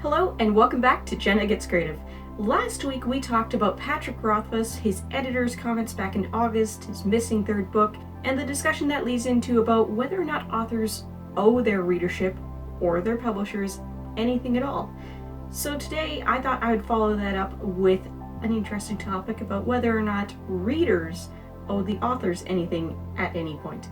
Hello and welcome back to Jenna Gets Creative. Last week we talked about Patrick Rothfuss, his editor's comments back in August, his missing third book, and the discussion that leads into about whether or not authors owe their readership or their publishers anything at all. So today I thought I would follow that up with an interesting topic about whether or not readers owe the authors anything at any point.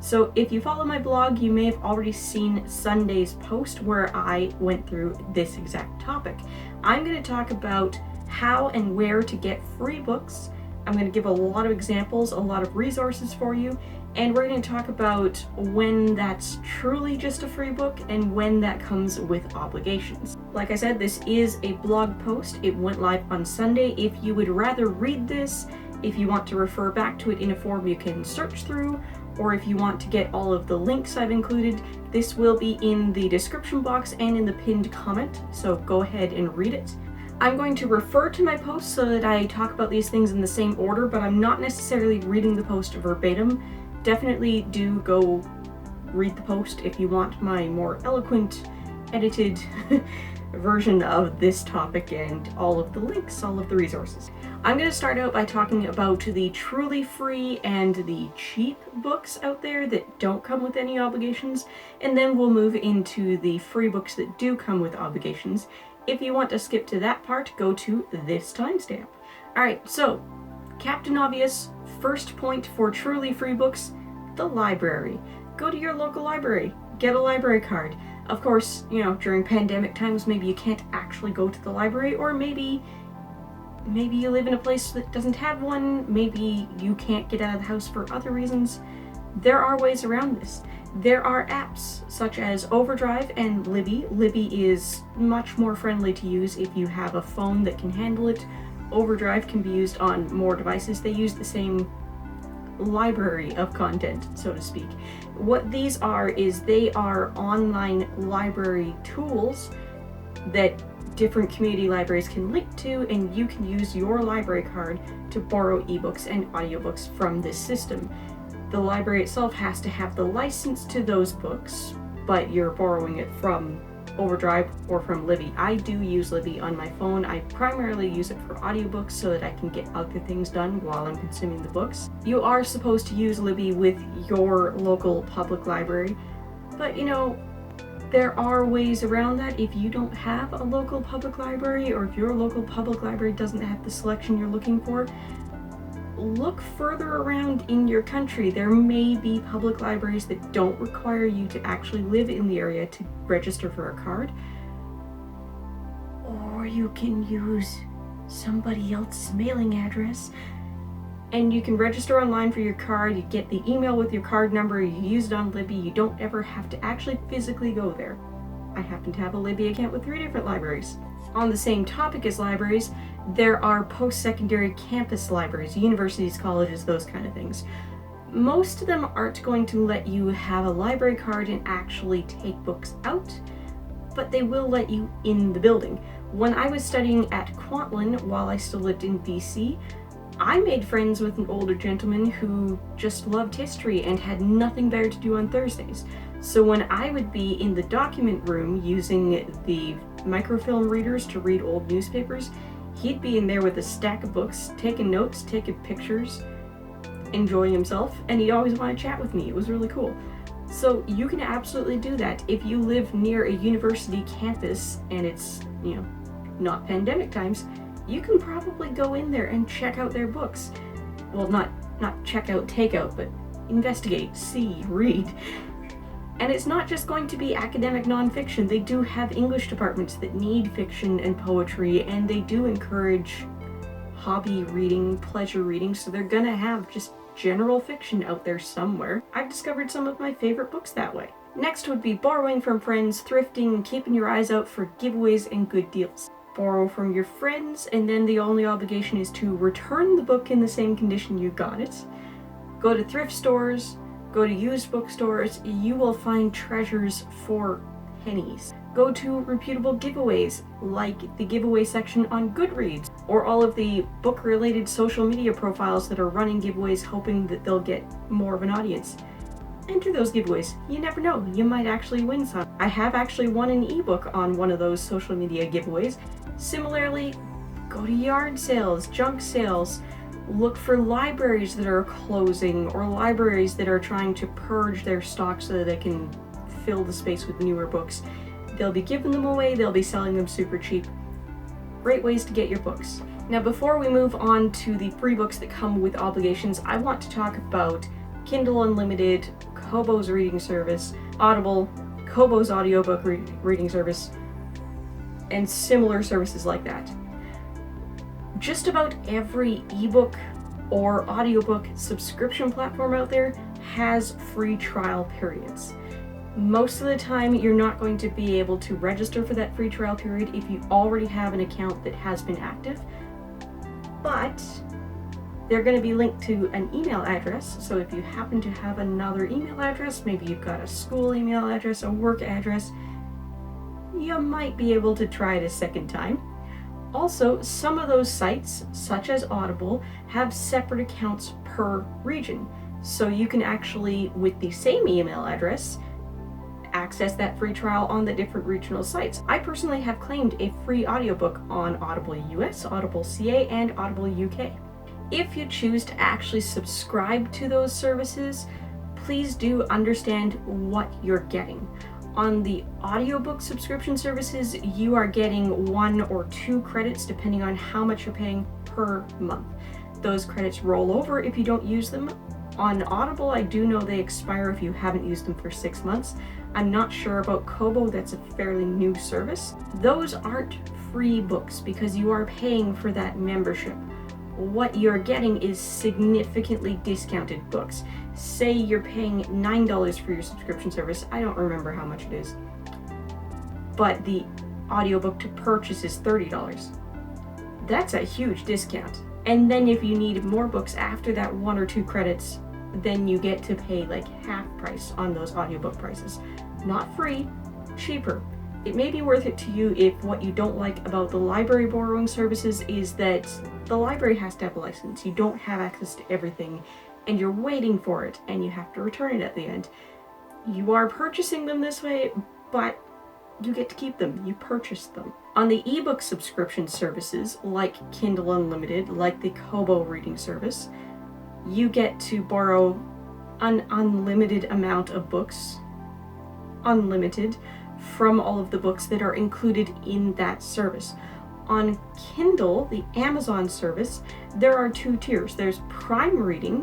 So if you follow my blog, you may have already seen Sunday's post where I went through this exact topic. I'm going to talk about how and where to get free books. I'm going to give a lot of examples, a lot of resources for you, and we're going to talk about when that's truly just a free book and when that comes with obligations. Like I said, this is a blog post. It went live on Sunday. If you would rather read this, if you want to refer back to it in a form you can search through, or if you want to get all of the links I've included, this will be in the description box and in the pinned comment, so go ahead and read it. I'm going to refer to my post so that I talk about these things in the same order, but I'm not necessarily reading the post verbatim. Definitely do go read the post if you want my more eloquent, edited version of this topic and all of the links, all of the resources. I'm going to start out by talking about the truly free and the cheap books out there that don't come with any obligations, and then we'll move into the free books that do come with obligations. If you want to skip to that part, go to this timestamp. Alright, so, Captain Obvious, first point for truly free books, the library. Go to your local library, get a library card. Of course, during pandemic times, maybe you can't actually go to the library, or maybe you live in a place that doesn't have one, maybe you can't get out of the house for other reasons. There are ways around this. There are apps such as Overdrive and Libby. Libby is much more friendly to use if you have a phone that can handle it. Overdrive can be used on more devices. They use the same library of content, so to speak. What these are is they are online library tools that different community libraries can link to, and you can use your library card to borrow ebooks and audiobooks from this system. The library itself has to have the license to those books, but you're borrowing it from Overdrive or from Libby. I do use Libby on my phone. I primarily use it for audiobooks so that I can get other things done while I'm consuming the books. You are supposed to use Libby with your local public library, but there are ways around that. If you don't have a local public library, or if your local public library doesn't have the selection you're looking for, look further around in your country. There may be public libraries that don't require you to actually live in the area to register for a card. Or you can use somebody else's mailing address, and you can register online for your card. You get the email with your card number, you use it on Libby, you don't ever have to actually physically go there. I happen to have a Libby account with 3 different libraries. On the same topic as libraries, there are post-secondary campus libraries, universities, colleges, those kind of things. Most of them aren't going to let you have a library card and actually take books out, but they will let you in the building. When I was studying at Kwantlen while I still lived in BC, I made friends with an older gentleman who just loved history and had nothing better to do on Thursdays. So when I would be in the document room using the microfilm readers to read old newspapers, he'd be in there with a stack of books, taking notes, taking pictures, enjoying himself, and he'd always want to chat with me. It was really cool. So you can absolutely do that. If you live near a university campus and it's, not pandemic times, you can probably go in there and check out their books. Well, not check out, take out, but investigate, see, read. And it's not just going to be academic nonfiction. They do have English departments that need fiction and poetry, and they do encourage hobby reading, pleasure reading, so they're gonna have just general fiction out there somewhere. I've discovered some of my favorite books that way. Next would be borrowing from friends, thrifting, and keeping your eyes out for giveaways and good deals. Borrow from your friends, and then the only obligation is to return the book in the same condition you got it. Go to thrift stores, go to used bookstores, you will find treasures for pennies. Go to reputable giveaways, like the giveaway section on Goodreads, or all of the book-related social media profiles that are running giveaways hoping that they'll get more of an audience. enter those giveaways. You never know, you might actually win some. I have actually won an ebook on one of those social media giveaways. Similarly, go to yard sales, junk sales, look for libraries that are closing or libraries that are trying to purge their stock so that they can fill the space with newer books. They'll be giving them away, they'll be selling them super cheap. Great ways to get your books. Now, before we move on to the free books that come with obligations, I want to talk about Kindle Unlimited, Kobo's reading service, Audible, Kobo's audiobook reading service, and similar services like that. Just about every ebook or audiobook subscription platform out there has free trial periods. Most of the time, you're not going to be able to register for that free trial period if you already have an account that has been active, but they're going to be linked to an email address. So if you happen to have another email address, maybe you've got a school email address, a work address, you might be able to try it a second time. Also, some of those sites, such as Audible, have separate accounts per region. So you can actually, with the same email address, access that free trial on the different regional sites. I personally have claimed a free audiobook on Audible US, Audible CA, and Audible UK. If you choose to actually subscribe to those services, please do understand what you're getting. On the audiobook subscription services, you are getting 1 or 2 credits depending on how much you're paying per month. Those credits roll over if you don't use them. On Audible, I do know they expire if you haven't used them for 6 months. I'm not sure about Kobo, that's a fairly new service. Those aren't free books because you are paying for that membership. What you're getting is significantly discounted books. Say you're paying $9 for your subscription service, I don't remember how much it is, but the audiobook to purchase is $30. That's a huge discount. And then if you need more books after that 1 or 2 credits, then you get to pay like half price on those audiobook prices. Not free, cheaper. It may be worth it to you if what you don't like about the library borrowing services is that the library has to have a license. You don't have access to everything and you're waiting for it and you have to return it at the end. You are purchasing them this way, but you get to keep them. You purchased them. On the ebook subscription services like Kindle Unlimited, like the Kobo reading service, you get to borrow an unlimited amount of books, unlimited, from all of the books that are included in that service. On Kindle, the Amazon service, there are 2 tiers. There's Prime Reading,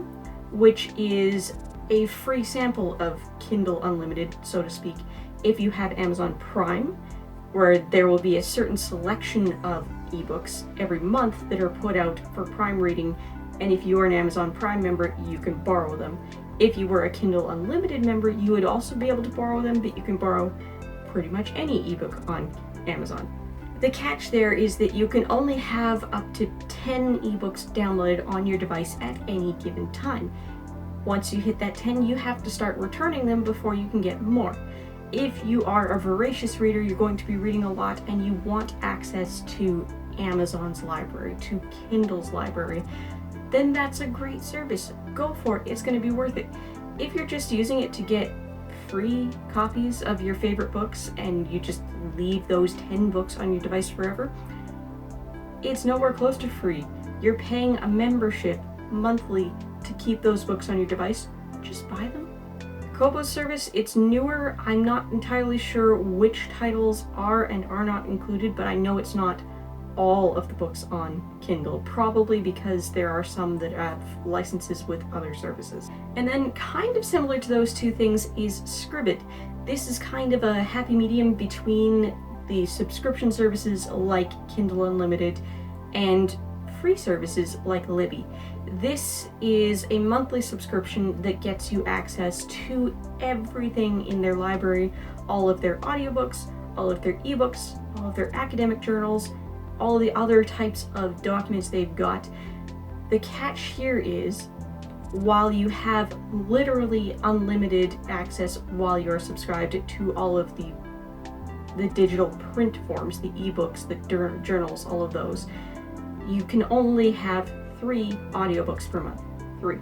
which is a free sample of Kindle Unlimited, so to speak, if you have Amazon Prime, where there will be a certain selection of ebooks every month that are put out for Prime Reading, and if you are an Amazon Prime member, you can borrow them. If you were a Kindle Unlimited member, you would also be able to borrow them, but you can borrow pretty much any ebook on Amazon. The catch there is that you can only have up to 10 ebooks downloaded on your device at any given time. Once you hit that 10, you have to start returning them before you can get more. If you are a voracious reader, you're going to be reading a lot and you want access to Amazon's library, to Kindle's library, then that's a great service. Go for it, it's going to be worth it. If you're just using it to get free copies of your favorite books and you just leave those 10 books on your device forever, it's nowhere close to free. You're paying a membership monthly to keep those books on your device. Just buy them. Kobo's service, it's newer. I'm not entirely sure which titles are and are not included, but I know it's not all of the books on Kindle, probably because there are some that have licenses with other services. And then kind of similar to those 2 things is Scribd. This is kind of a happy medium between the subscription services like Kindle Unlimited and free services like Libby. This is a monthly subscription that gets you access to everything in their library, all of their audiobooks, all of their ebooks, all of their academic journals, all the other types of documents they've got. The catch here is, while you have literally unlimited access while you're subscribed to all of the digital print forms, the ebooks, the journals, all of those, you can only have 3 audiobooks per month. 3.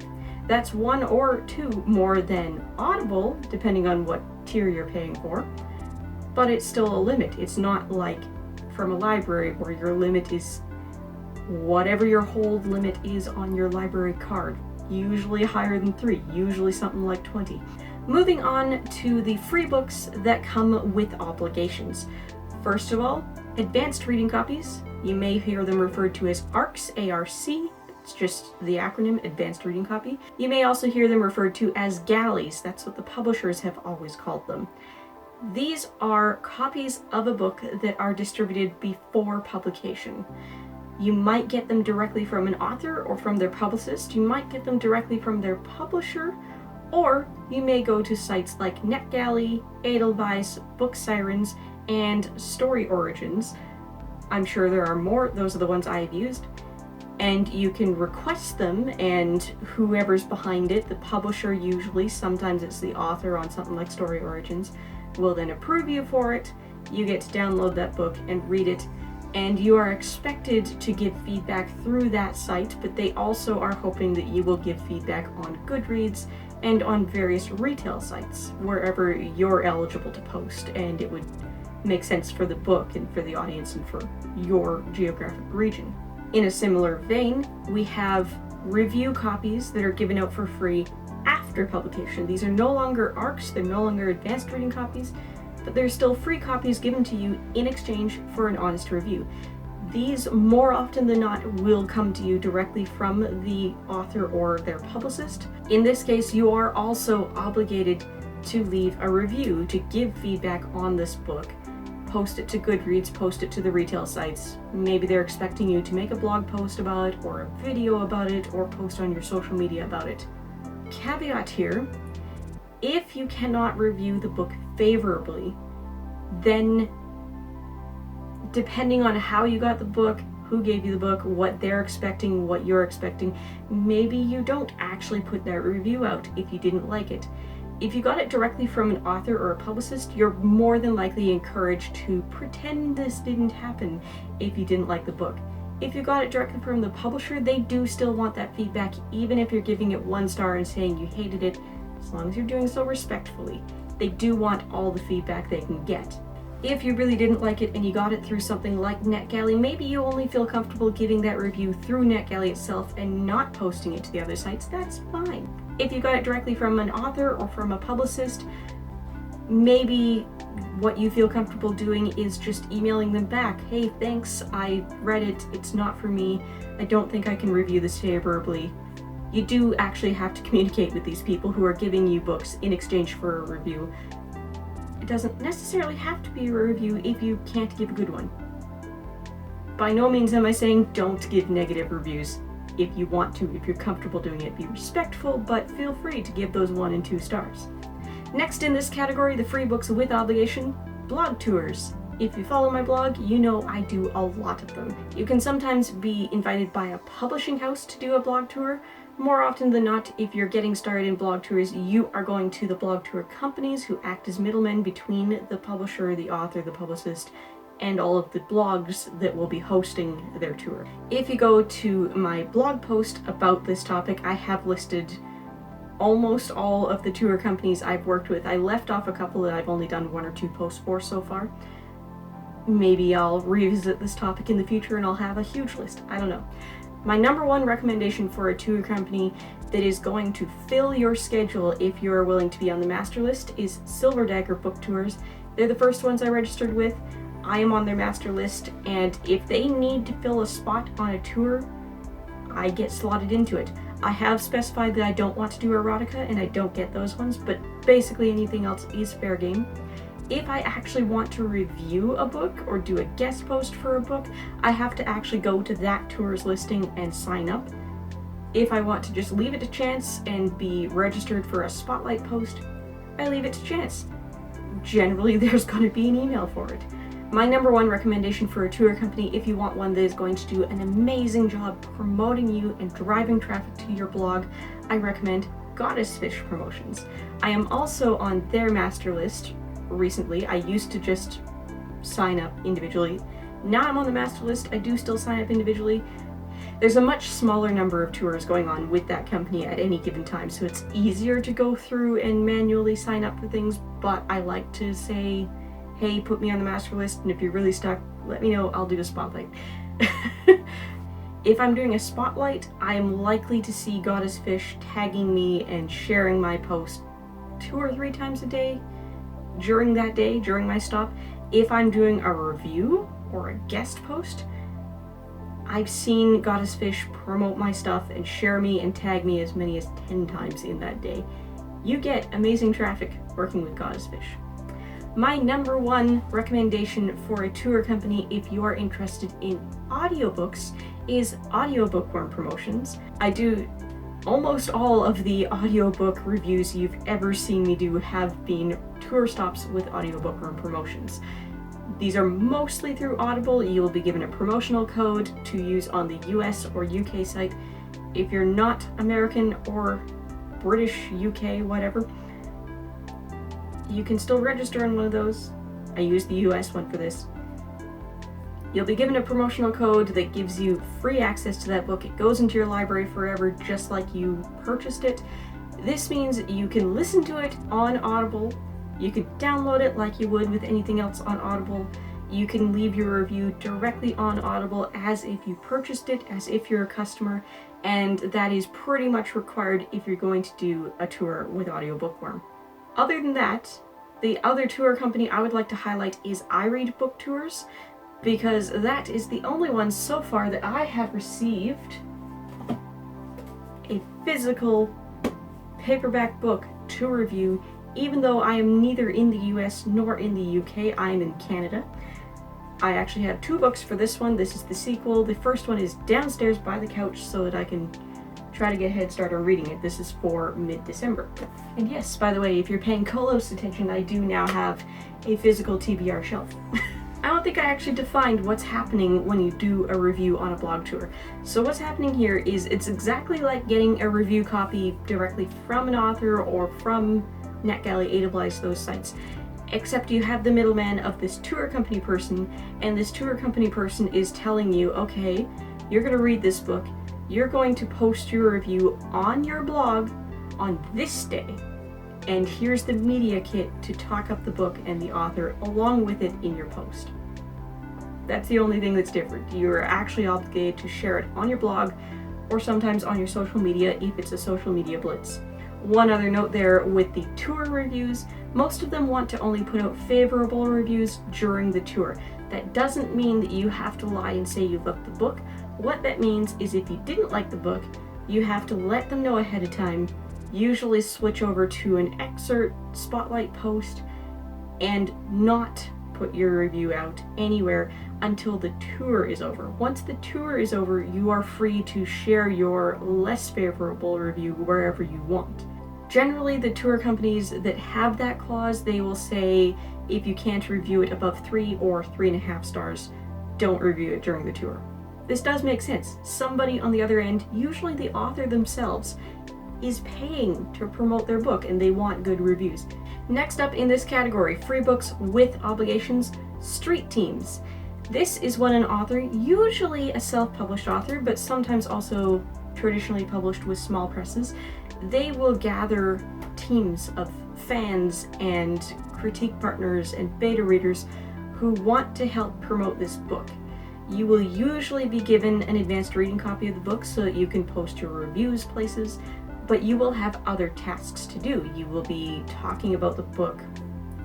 That's 1 or 2 more than Audible, depending on what tier you're paying for, but it's still a limit. It's not like from a library where your limit is whatever your hold limit is on your library card, usually higher than 3, usually something like 20. Moving on to the free books that come with obligations. First of all, advanced reading copies. You may hear them referred to as ARCs, A-R-C. It's just the acronym, Advanced Reading Copy. You may also hear them referred to as Galleys. That's what the publishers have always called them. These are copies of a book that are distributed before publication. You might get them directly from an author or from their publicist. You might get them directly from their publisher, or you may go to sites like NetGalley, Edelweiss, Book Sirens, and Story Origins. I'm sure there are more. Those are the ones I've used. And you can request them, and whoever's behind it, the publisher usually, sometimes it's the author on something like Story Origins, will then approve you for it. You get to download that book and read it, and you are expected to give feedback through that site, but they also are hoping that you will give feedback on Goodreads and on various retail sites, wherever you're eligible to post, and it would make sense for the book and for the audience and for your geographic region. In a similar vein, we have review copies that are given out for free after publication. These are no longer ARCs, they're no longer advanced reading copies, but they're still free copies given to you in exchange for an honest review. These, more often than not, will come to you directly from the author or their publicist. In this case, you are also obligated to leave a review, to give feedback on this book. Post it to Goodreads, post it to the retail sites. Maybe they're expecting you to make a blog post about it, or a video about it, or post on your social media about it. Caveat here, if you cannot review the book favorably, then depending on how you got the book, who gave you the book, what they're expecting, what you're expecting, maybe you don't actually put that review out if you didn't like it. If you got it directly from an author or a publicist, you're more than likely encouraged to pretend this didn't happen if you didn't like the book. If you got it directly from the publisher, they do still want that feedback, even if you're giving it 1 star and saying you hated it, as long as you're doing so respectfully. They do want all the feedback they can get. If you really didn't like it and you got it through something like NetGalley, maybe you only feel comfortable giving that review through NetGalley itself and not posting it to the other sites, that's fine. If you got it directly from an author or from a publicist, maybe what you feel comfortable doing is just emailing them back. Hey, thanks, I read it, it's not for me, I don't think I can review this favorably. You do actually have to communicate with these people who are giving you books in exchange for a review. It doesn't necessarily have to be a review if you can't give a good one. By no means am I saying don't give negative reviews. If you want to, if you're comfortable doing it, be respectful, but feel free to give those 1 and 2 stars. Next in this category, the free books with obligation, blog tours. If you follow my blog, you know I do a lot of them. You can sometimes be invited by a publishing house to do a blog tour. More often than not, if you're getting started in blog tours, you are going to the blog tour companies who act as middlemen between the publisher, the author, the publicist, and all of the blogs that will be hosting their tour. If you go to my blog post about this topic, I have listed almost all of the tour companies I've worked with. I left off a couple that I've only done 1 or 2 posts for so far. Maybe I'll revisit this topic in the future and I'll have a huge list. I don't know. My number 1 recommendation for a tour company that is going to fill your schedule if you're willing to be on the master list is Silver Dagger Book Tours. They're the first ones I registered with. I am on their master list, and if they need to fill a spot on a tour, I get slotted into it. I have specified that I don't want to do erotica, and I don't get those ones, but basically anything else is fair game. If I actually want to review a book or do a guest post for a book, I have to actually go to that tour's listing and sign up. If I want to just leave it to chance and be registered for a spotlight post, I leave it to chance. Generally, there's going to be an email for it. My number 1 recommendation for a tour company, if you want one that is going to do an amazing job promoting you and driving traffic to your blog, I recommend Goddess Fish Promotions. I am also on their master list recently. I used to just sign up individually. Now I'm on the master list. I do still sign up individually. There's a much smaller number of tours going on with that company at any given time, so it's easier to go through and manually sign up for things, but I like to say, hey, put me on the master list, and if you're really stuck, let me know, I'll do a spotlight. If I'm doing a spotlight, I'm likely to see Goddess Fish tagging me and sharing my post 2 or 3 times a day during that day, during my stop. If I'm doing a review or a guest post, I've seen Goddess Fish promote my stuff and share me and tag me as many as 10 times in that day. You get amazing traffic working with Goddess Fish. My number 1 recommendation for a tour company if you are interested in audiobooks is Audiobookworm Promotions. I do almost all of the audiobook reviews you've ever seen me do have been tour stops with Audiobookworm Promotions. These are mostly through Audible. You'll be given a promotional code to use on the US or UK site. If you're not American or British, UK, whatever, you can still register on one of those. I use the US one for this. You'll be given a promotional code that gives you free access to that book. It goes into your library forever, just like you purchased it. This means you can listen to it on Audible. You could download it like you would with anything else on Audible. You can leave your review directly on Audible as if you purchased it, as if you're a customer, and that is pretty much required if you're going to do a tour with Audiobookworm. Other than that, the other tour company I would like to highlight is I Read Book Tours, because that is the only one so far that I have received a physical paperback book to review, even though I am neither in the US nor in the UK. I am in Canada. I actually have 2 books for this one. This is the sequel. The first one is downstairs by the couch so that I can try to get a head start on reading it. This is for mid-December. And yes, by the way, if you're paying close attention, I do now have a physical TBR shelf. I don't think I actually defined what's happening when you do a review on a blog tour. So what's happening here is it's exactly like getting a review copy directly from an author or from NetGalley, AWS, those sites. Except you have the middleman of this tour company person, and this tour company person is telling you, okay, you're going to read this book, you're going to post your review on your blog on this day, and here's the media kit to talk up the book and the author along with it in your post. That's the only thing that's different. You're actually obligated to share it on your blog or sometimes on your social media if it's a social media blitz. One other note there with the tour reviews, most of them want to only put out favorable reviews during the tour. That doesn't mean that you have to lie and say you loved the book. What that means is if you didn't like the book, you have to let them know ahead of time, usually switch over to an excerpt spotlight post, and not put your review out anywhere until the tour is over. Once the tour is over, you are free to share your less favorable review wherever you want. Generally, the tour companies that have that clause, they will say if you can't review it above 3 or 3.5 stars, don't review it during the tour. This does make sense. Somebody on the other end, usually the author themselves, is paying to promote their book and they want good reviews. Next up in this category, free books with obligations, street teams. This is when an author, usually a self-published author, but sometimes also traditionally published with small presses, they will gather teams of fans and critique partners and beta readers who want to help promote this book. You will usually be given an advanced reading copy of the book so that you can post your reviews places, but you will have other tasks to do. You will be talking about the book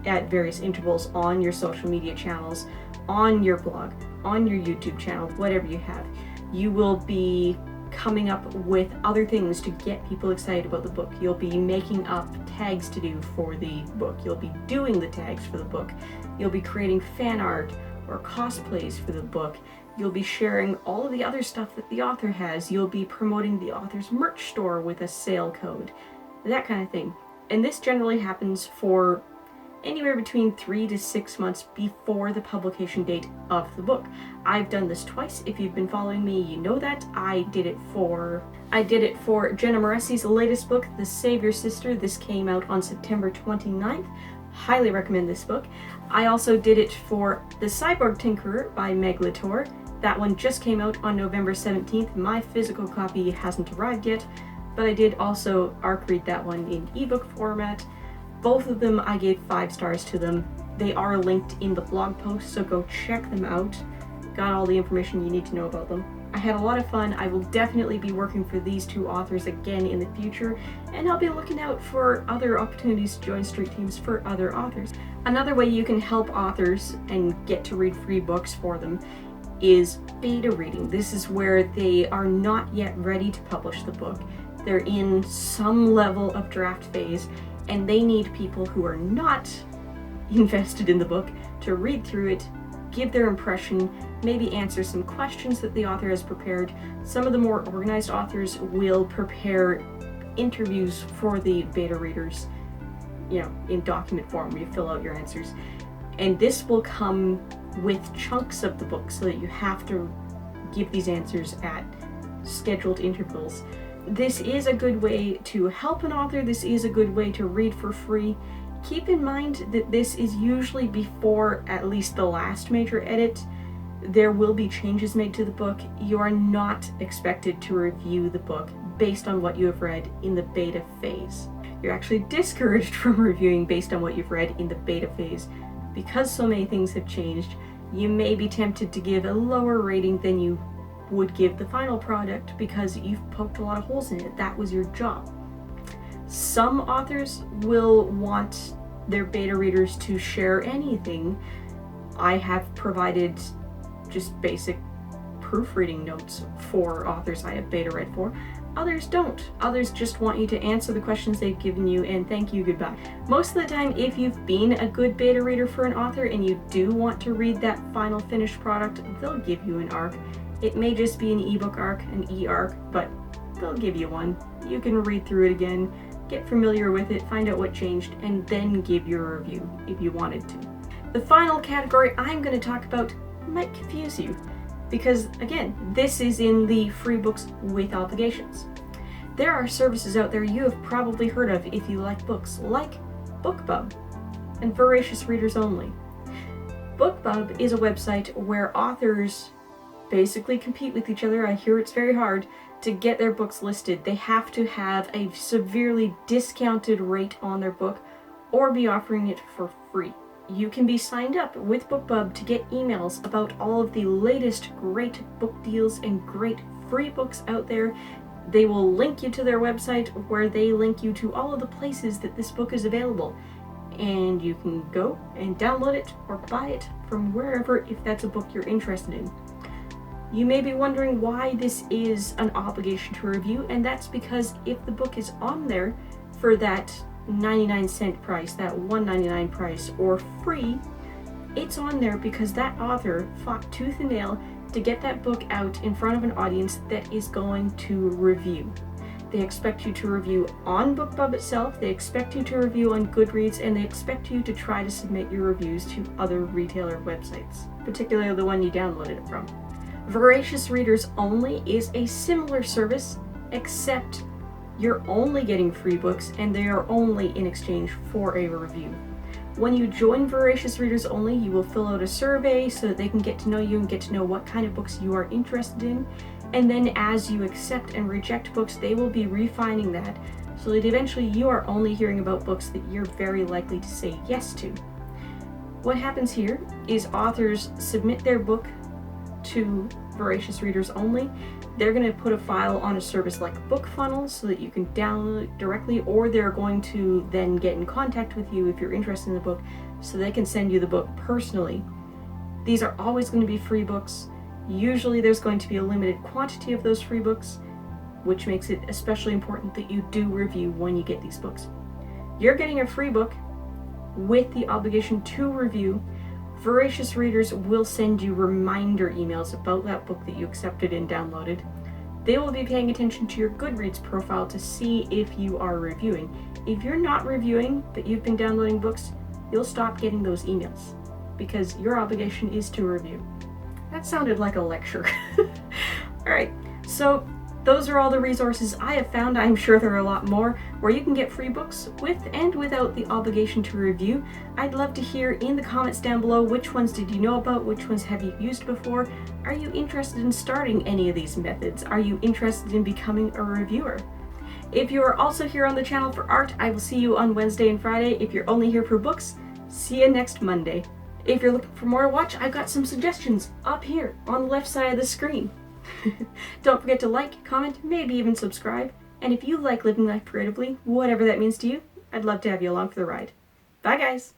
at various intervals on your social media channels, on your blog, on your YouTube channel, whatever you have. You will be coming up with other things to get people excited about the book. You'll be making up tags to do for the book. You'll be doing the tags for the book. You'll be creating fan art or cosplays for the book. You'll be sharing all of the other stuff that the author has. You'll be promoting the author's merch store with a sale code, that kind of thing. And this generally happens for anywhere between 3 to 6 months before the publication date of the book. I've done this twice. If you've been following me, you know that. I did it for Jenna Moressi's latest book, The Savior Sister. This came out on September 29th. Highly recommend this book. I also did it for The Cyborg Tinkerer by Meg Latour. That one just came out on November 17th. My physical copy hasn't arrived yet, but I did also ARC read that one in ebook format. Both of them, I gave 5 stars to them. They are linked in the blog post, so go check them out. Got all the information you need to know about them. I had a lot of fun. I will definitely be working for these 2 authors again in the future, and I'll be looking out for other opportunities to join street teams for other authors. Another way you can help authors and get to read free books for them is beta reading. This is where they are not yet ready to publish the book. They're in some level of draft phase, and they need people who are not invested in the book to read through it, give their impression, maybe answer some questions that the author has prepared. Some of the more organized authors will prepare interviews for the beta readers, in document form where you fill out your answers. And this will come with chunks of the book so that you have to give these answers at scheduled intervals. This is a good way to help an author. This is a good way to read for free. Keep in mind that this is usually before at least the last major edit. There will be changes made to the book. You are not expected to review the book based on what you have read in the beta phase. You're actually discouraged from reviewing based on what you've read in the beta phase. Because so many things have changed, you may be tempted to give a lower rating than you would give the final product because you've poked a lot of holes in it. That was your job. Some authors will want their beta readers to share anything. I have provided just basic proofreading notes for authors I have beta read for. Others don't. Others just want you to answer the questions they've given you and thank you, goodbye. Most of the time, if you've been a good beta reader for an author and you do want to read that final finished product, they'll give you an ARC. It may just be an ebook ARC, an e-ARC, but they'll give you one. You can read through it again, get familiar with it, find out what changed, and then give your review if you wanted to. The final category I'm going to talk about might confuse you, because again, this is in the free books with obligations. There are services out there you have probably heard of if you like books, like BookBub and Voracious Readers Only. BookBub is a website where authors basically compete with each other. I hear it's very hard to get their books listed. They have to have a severely discounted rate on their book or be offering it for free. You can be signed up with BookBub to get emails about all of the latest great book deals and great free books out there. They will link you to their website where they link you to all of the places that this book is available. And you can go and download it or buy it from wherever if that's a book you're interested in. You may be wondering why this is an obligation to review, and that's because if the book is on there for that 99-cent price, that $1.99 price, or free, it's on there because that author fought tooth and nail to get that book out in front of an audience that is going to review. They expect you to review on BookBub itself, they expect you to review on Goodreads, and they expect you to try to submit your reviews to other retailer websites, particularly the one you downloaded it from. Voracious Readers Only is a similar service, except you're only getting free books and they are only in exchange for a review. When you join Voracious Readers Only, you will fill out a survey so that they can get to know you and get to know what kind of books you are interested in. And then as you accept and reject books, they will be refining that so that eventually you are only hearing about books that you're very likely to say yes to. What happens here is authors submit their book to Voracious Readers Only. They're going to put a file on a service like BookFunnel so that you can download it directly, or they're going to then get in contact with you if you're interested in the book so they can send you the book personally. These are always going to be free books. Usually there's going to be a limited quantity of those free books, which makes it especially important that you do review when you get these books. You're getting a free book with the obligation to review. Voracious Readers will send you reminder emails about that book that you accepted and downloaded. They will be paying attention to your Goodreads profile to see if you are reviewing. If you're not reviewing, but you've been downloading books, you'll stop getting those emails because your obligation is to review. That sounded like a lecture. Alright, so Those are all the resources I have found. I'm sure there are a lot more where you can get free books with and without the obligation to review. I'd love to hear in the comments down below which ones did you know about, which ones have you used before. Are you interested in starting any of these methods? Are you interested in becoming a reviewer? If you are also here on the channel for art, I will see you on Wednesday and Friday. If you're only here for books, see you next Monday. If you're looking for more to watch, I've got some suggestions up here on the left side of the screen. Don't forget to like, comment, maybe even subscribe. And if you like living life creatively, whatever that means to you, I'd love to have you along for the ride. Bye guys!